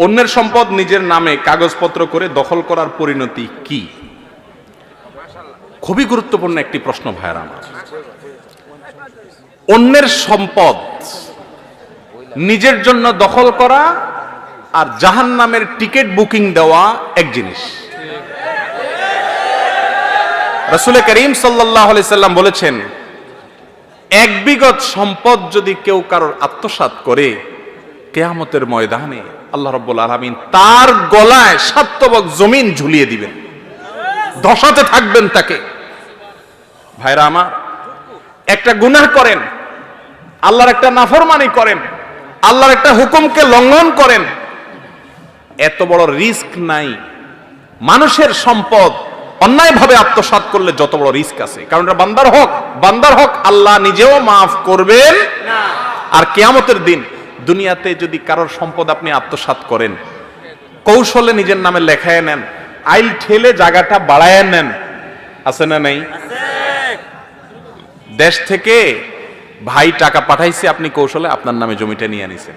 অন্যের সম্পদ নিজের নামে কাগজপত্র করে দখল করার পরিণতি কি? খুবই গুরুত্বপূর্ণ একটি প্রশ্ন ভাইয়েরা আমার। অন্যের সম্পদ নিজের জন্য দখল করা আর জাহান্নামের টিকিট বুকিং দেওয়া এক জিনিস। রাসূল করিম সাল্লাল্লাহু আলাইহি সাল্লাম বলেছেন, এক বিঘত সম্পদ যদি কেউ কারোর আত্মসাৎ করে, কিয়ামতের ময়দানে আল্লাহ রাব্বুল আলামিন তার গলায় 7 তবক জমিন ঝুলিয়ে দিবেন, ধসাতে থাকবেন তাকে। ভাইরা আমার, একটা গুনাহ করেন, আল্লাহর একটা নাফরমানি করেন, আল্লাহর একটা হুকুমকে লঙ্ঘন করেন, এত বড় রিস্ক নাই। মানুষের সম্পদ অন্যায়ভাবে আত্মসাৎ করলে যত বড় রিস্ক আছে, কারণ এটা বান্দার হক আল্লাহ নিজেও মাফ করবেন না। আর কিয়ামতের দিন দুনিয়াতে যদি কারোর সম্পদ আপনি আত্মসাৎ করেন, কৌশলে নিজের নামে লেখায় নেন, আইল ঠেলে জায়গাটা বাড়ায় নেন, আছে না নাই? দেশ থেকে ভাই টাকা পাঠাইছে, আপনি কৌশলে আপনার নামে জমিটা নিয়ে আনিছেন,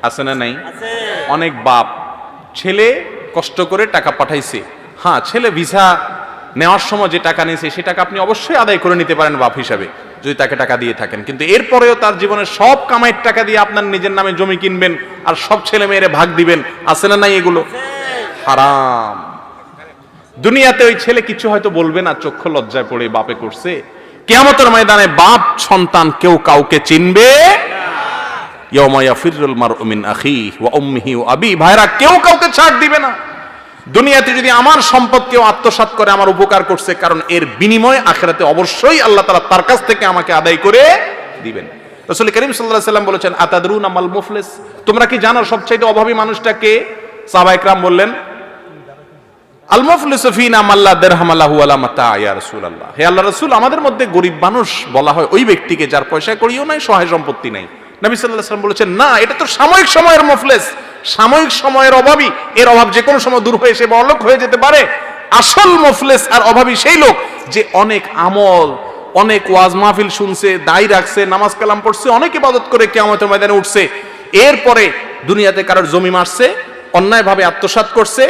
আছে না নাই? অনেক বাপ, ছেলে কষ্ট করে টাকা পাঠাইছে, হ্যাঁ ছেলে ভিসা নেওয়ার সময় যে টাকা নিয়েছে সে টাকা আপনি অবশ্যই আদায় করে নিতে পারেন বাপ হিসাবে, যদি তাকে টাকা দিয়ে থাকেন, কিন্তু এরপরেও তার জীবনের সব কামাইয়ের টাকা দিয়ে আপনার নিজের নামে জমি কিনবেন আর সব ছেলে মেয়েরে ভাগ দিবেন, আছে না নাই? এগুলো হারাম। দুনিয়াতে ওই ছেলে কিছু হয়তো বলবে না, চক্ষু লজ্জায় পড়ে বাপে করছে। কিয়ামতের ময়দানে বাপ সন্তান কেউ কাউকে চিনবে ইয়াউমা ইয়াফিরুল মারউ মিন আখিহি ওয়া উম্মিহি ওয়া আবি। ভাইরা, কেউ কাউকে ছাড় দিবে না। দুনিয়াতে যদি আমার সম্পদ কেউ আত্মসাৎ করে, আমার উপকার করছে, কারণ এর বিনিময়ে আখিরাতে অবশ্যই আল্লাহ তাআলা তার কাছ থেকে আমাকে আদায় করে দিবেন। রাসূল করিম সাল্লাল্লাহু আলাইহি সাল্লাম বলেছেন, আতাদরুনা মাল মুফলিস, তোমরা কি জানো সবচেয়ে অভাবী মানুষটা কে? সাহাবায়ে কেরাম বললেন, আল মুফলিসু ফিনা মান লা দিরহাম লাহু ওয়া লা মাতা ইয়া রাসূলুল্লাহ। হে আল্লাহর রাসূল, আমাদের মধ্যে গরীব মানুষ বলা হয় ওই ব্যক্তিকে যার পয়সা কড়িও নাই, সহায় সম্পত্তি নাই। নবী সাল্লাল্লাহু আলাইহি সাল্লাম বলেছেন, না, এটা তো সাময়িক সময়ের মুফলিস, সাময়িক সময়ের অভাবী, এর অভাব যে কোনো সময় দূর হয়ে সে বড়লোক হয়ে যেতে পারে। আসল মুফলিস আর অভাবী সেই লোক যে অনেক আমল, অনেক ওয়াজ মাহফিল শুনছে, দায় রাখছে, নামাজ কালাম পড়ছে, অনেক ইবাদত করে কিয়ামতের ময়দানে উঠছে, এরপরে দুনিয়াতে কারোর জমি মারছে, অন্যায়ভাবে আত্মসাৎ করছে,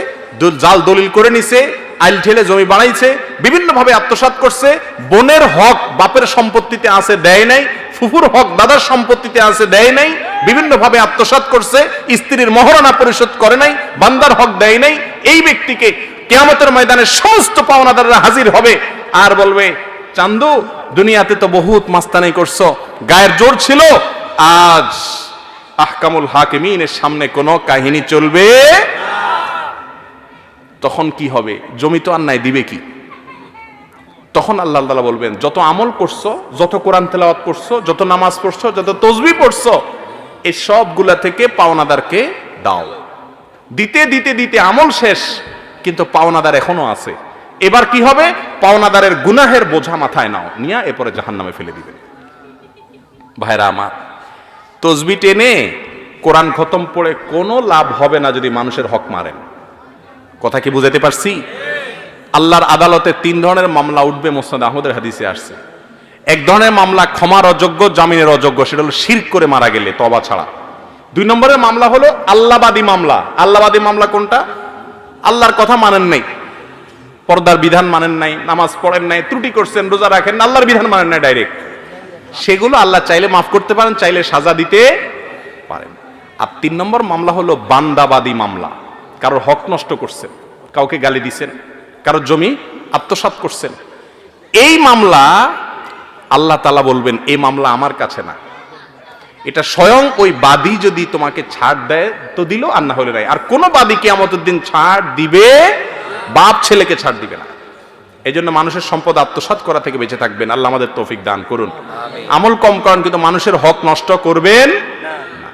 জাল দলিল করে নিছে, আইল ঠেলে জমি বাড়াইছে, বিভিন্ন ভাবে আত্মসাৎ করছে, বোনের হক বাপের সম্পত্তিতে আছে দেয় নাই, ফুফুর হক দাদার সম্পত্তিতে আছে দেয় নাই, বিভিন্ন ভাবে আত্মসাৎ করছে, স্ত্রীর মহারণা পরিশোধ করে নাই, বান্দার হক দেয় নাই। এই ব্যক্তিকে কিয়ামতের ময়দানে সমস্ত পাওনাদাররা হাজির হবে আর বলবে, চান্দু, দুনিয়াতে তো বহুত মাস্তানি করছো, গায়ের জোর ছিল, আজ আহকামুল হাকিমিনের সামনে কোনো কাহিনী চলবে। তখন কি হবে? জমি তো আর নাই, দিবে কি? তখন আল্লাহ তাআলা বলবেন, যত আমল করছো, যত কোরআন তেলাওয়াত করছো, যত নামাজ পড়ছো, যত তাসবিহ পড়ছো, এই সবগুলা থেকে পাওনাদারকে দাও। দিতে দিতে দিতে আমল শেষ, কিন্তু পাওনাদার এখনো আছে। এবার কি হবে? পাওনাদারের গুনাহের বোঝা মাথায় নাও, নিয়ে এরপরে জাহান্নামে ফেলে দিবেন। ভাইরা আমার, তাসবিহ টেনে কোরআন খতম পড়ে কোনো লাভ হবে না যদি মানুষের হক মারেন। কথা কি বুঝাতে পারছি? আল্লাহর আদালতে 3 ধরনের মামলা উঠবে, মুসনাদ আহমদের হাদিসে আসছে। এক ধরনের মামলা ক্ষমার অযোগ্য, জামিনের অযোগ্য, সেটা হলো শিরক করে মারা গেলে, তওবা ছাড়া। 2 নম্বরের মামলা হলো আল্লাহবাদী মামলা। আল্লাহবাদী মামলা কোনটা? আল্লাহর কথা মানেন নাই, পর্দার বিধান মানেন নাই, নামাজ পড়েন নাই, ত্রুটি করছেন, রোজা রাখেন, আল্লাহর বিধান মানেন নাই ডাইরেক্ট। সেগুলো আল্লাহ চাইলে মাফ করতে পারেন, চাইলে সাজা দিতে পারেন। আর 3 নম্বর মামলা হলো বান্দাবাদী মামলা। কারোর হক নষ্ট করছেন, কাউকে গালি দিছেন, কারোর জমি আত্মসাৎ করছেন, এই মামলা আল্লাহ তাআলা বলবেন, এই মামলা আমার কাছে না, এটা স্বয়ং ওই বাদী যদি তোমাকে ছাড় দেয় তো দিল, আর না হলে নাই। আর কোন বাদী কিয়ামতের দিন ছাড় দিবে? বাপ ছেলেকে ছাড় দিবে না। এই জন্য মানুষের সম্পদ আত্মসাৎ করা থেকে বেঁচে থাকবেন। আল্লাহ আমাদের তৌফিক দান করুন। আমল কম করেন, কিন্তু মানুষের হক নষ্ট করবেন